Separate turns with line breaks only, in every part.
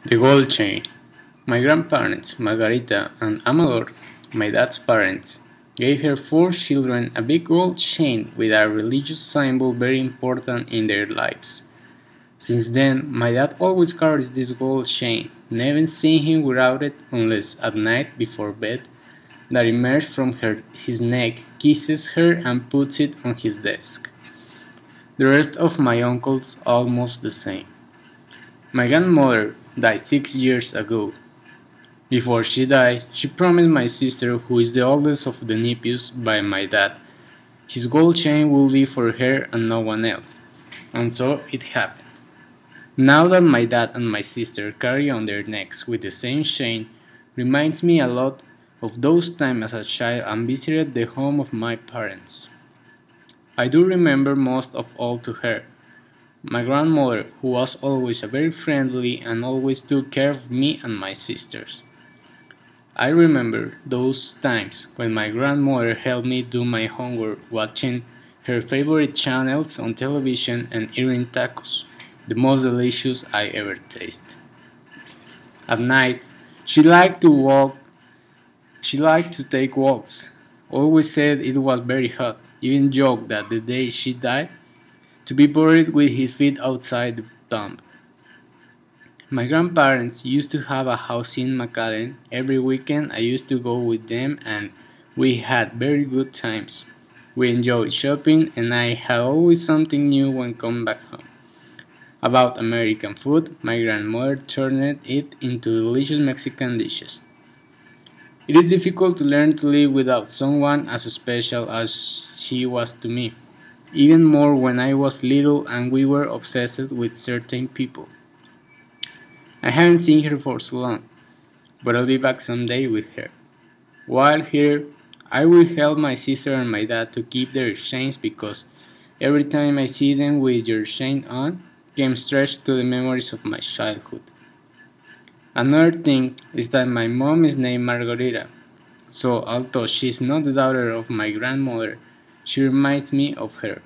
The gold chain. My grandparents, Margarita and Amador, my dad's parents, gave her 4 children a big gold chain with a religious symbol very important in their lives. Since then, my dad always carries this gold chain, never seen him without it unless at night before bed, that emerges from his neck, kisses her and puts it on his desk. The rest of my uncles almost the same. My grandmother died 6 years ago. Before she died, she promised my sister, who is the oldest of the nephews by my dad, his gold chain will be for her and no one else. And so it happened. Now that my dad and my sister carry on their necks with the same chain, reminds me a lot of those times as a child and visited the home of my parents. I do remember most of all to her, my grandmother, who was always very friendly and always took care of me and my sisters. I remember those times when my grandmother helped me do my homework watching her favorite channels on television and eating tacos, the most delicious I ever tasted. At night, she liked to take walks, always said it was very hot, even joked that the day she died, to be buried with his feet outside the tomb. My grandparents used to have a house in McAllen. Every weekend I used to go with them and we had very good times. We enjoyed shopping and I had always something new when coming back home. About American food, my grandmother turned it into delicious Mexican dishes. It is difficult to learn to live without someone as special as she was to me, even more when I was little and we were obsessed with certain people. I haven't seen her for so long, but I'll be back someday with her. While here, I will help my sister and my dad to keep their chains because every time I see them with your chain on, came straight to the memories of my childhood. Another thing is that my mom is named Margarita, so although she's not the daughter of my grandmother, she reminds me of her.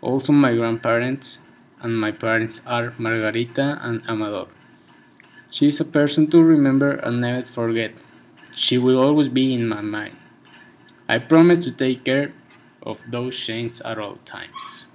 Also my grandparents and my parents are Margarita and Amador. She is a person to remember and never forget. She will always be in my mind. I promise to take care of those chains at all times.